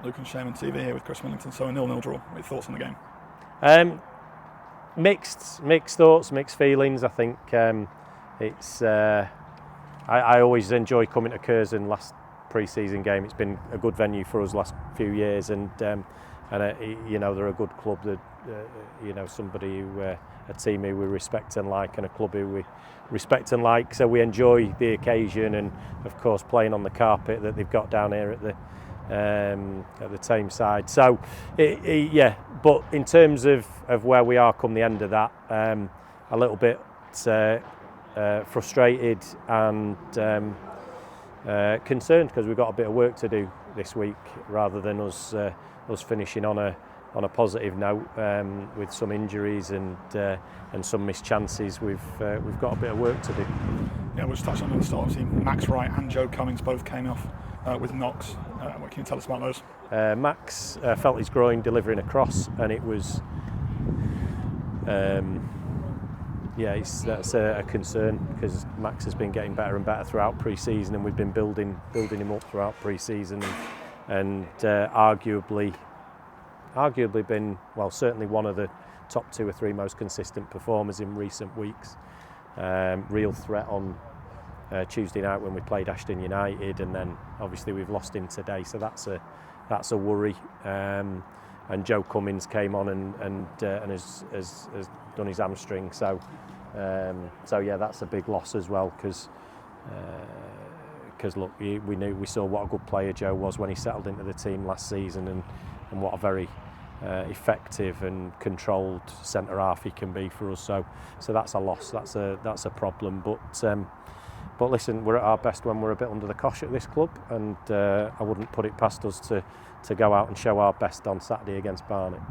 Luke and Shaman TV here with Chris Millington. So a 0-0 draw. What are your thoughts on the game? Mixed thoughts, mixed feelings. I think it's. I always enjoy coming to Curzon last pre-season game. It's been a good venue for us last few years, and you know, they're a good club. That you know, somebody who a team who we respect and like, and a club who we respect and like. So we enjoy the occasion, and of course playing on the carpet that they've got down here at the Tameside. So yeah, but in terms of where we are come the end of that, a little bit frustrated and concerned, because we've got a bit of work to do this week, rather than us finishing on a positive note with some injuries and some missed chances. We've got a bit of work to do. Yeah, we'll just touch on the start. Obviously, Max Wright and Joe Cummings both came off with knocks. What can you tell us about those? Max felt his groin delivering a cross, and it was that's a concern, because Max has been getting better and better throughout pre-season, and we've been building him up throughout pre-season, and arguably been, well, certainly one of the top 2 or 3 most consistent performers in recent weeks. Real threat on Tuesday night when we played Ashton United, and then obviously we've lost him today, so that's a worry. And Joe Cummings came on and has done his hamstring, so yeah, that's a big loss as well, because look, we saw what a good player Joe was when he settled into the team last season, and what a very effective and controlled centre half he can be for us. So that's a loss. That's a problem. But listen, we're at our best when we're a bit under the cosh at this club, and I wouldn't put it past us to go out and show our best on Saturday against Barnet.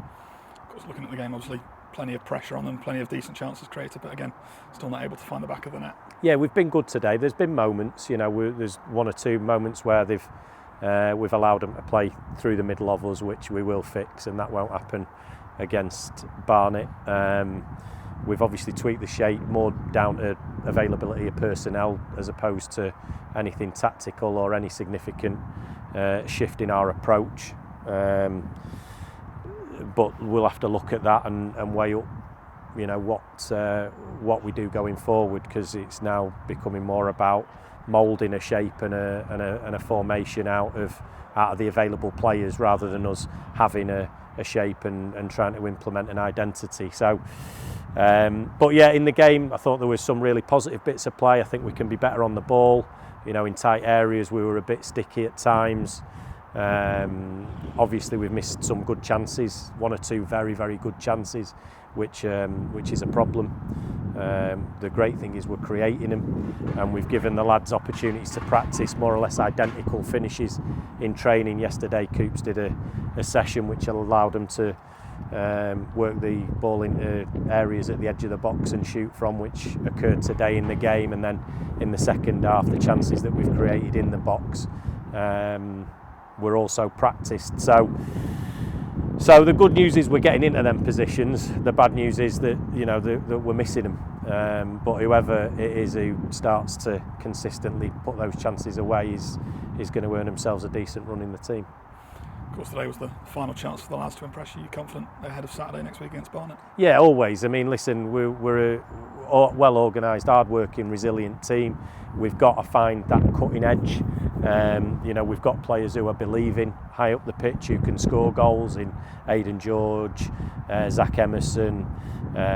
Of course, looking at the game, obviously plenty of pressure on them, plenty of decent chances created, but again, still not able to find the back of the net. Yeah, we've been good today. There's been moments, you know, there's 1 or 2 moments where we've allowed them to play through the middle of us, which we will fix, and that won't happen against Barnet. We've obviously tweaked the shape more down to availability of personnel, as opposed to anything tactical or any significant shift in our approach. But we'll have to look at that and weigh up, you know, what we do going forward, because it's now becoming more about moulding a shape and a formation out of the available players, rather than us having a shape and trying to implement an identity. So but yeah, in the game I thought there was some really positive bits of play. I think we can be better on the ball, you know, in tight areas we were a bit sticky at times. Obviously we've missed some good chances, 1 or 2 very, very good chances, which is a problem. The great thing is we're creating them, and we've given the lads opportunities to practice more or less identical finishes in training. Yesterday Coops did a session which allowed them to work the ball into areas at the edge of the box and shoot from, which occurred today in the game. And then in the second half, the chances that we've created in the box were also practiced. So the good news is we're getting into them positions. The bad news is that, you know, that we're missing them. But whoever it is who starts to consistently put those chances away is going to earn themselves a decent run in the team. Of course, today was the final chance for the lads to impress you. Are you confident ahead of Saturday next week against Barnet? Yeah, always. I mean, listen, we're a well-organised, hard-working, resilient team. We've got to find that cutting edge. You know, we've got players who are believing high up the pitch, who can score goals in Aidan George, Zach Emerson.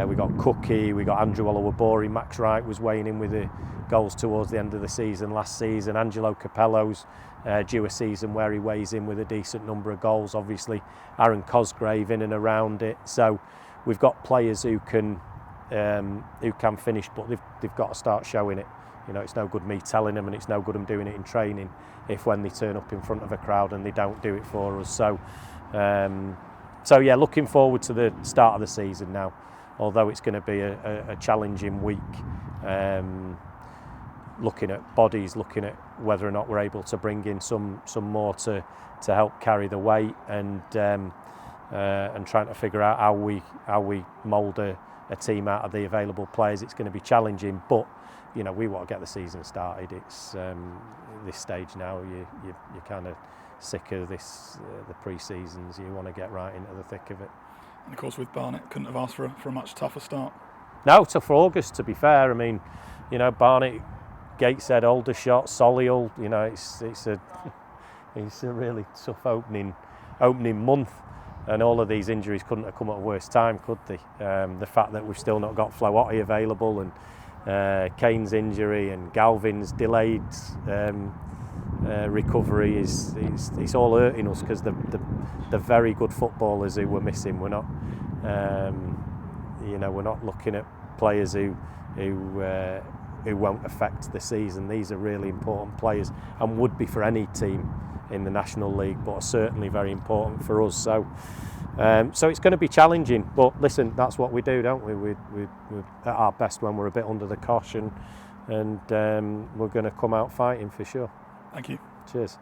We got Cookie, we got Andrew Olowobori. Max Wright was weighing in with the goals towards the end of the season last season. Angelo Capello's due a season where he weighs in with a decent number of goals. Obviously, Aaron Cosgrave in and around it. So we've got players who can finish, but they've got to start showing it. You know, it's no good me telling them, and it's no good them doing it in training if when they turn up in front of a crowd and they don't do it for us. So yeah, looking forward to the start of the season now, although it's going to be a challenging week. Looking at bodies, looking at whether or not we're able to bring in some more to help carry the weight, and trying to figure out how we mould a team out of the available players. It's going to be challenging, but you know, we want to get the season started. It's this stage now. You kind of sick of this the pre-seasons. You want to get right into the thick of it. And of course with Barnet, couldn't have asked for a much tougher start. No, tough for August, to be fair. I mean, you know, Barnet, Gateshead, Aldershot, Solihull, you know, it's a really tough opening month, and all of these injuries couldn't have come at a worse time, could they? The fact that we've still not got Floati available, and Kane's injury and Galvin's delayed recovery it's all hurting us, because the very good footballers who we're missing, we're not we're not looking at players who won't affect the season. These are really important players, and would be for any team in the National League, but are certainly very important for us. So it's going to be challenging. But listen, that's what we do, don't we? We're at our best when we're a bit under the cosh, and we're going to come out fighting for sure. Thank you. Cheers.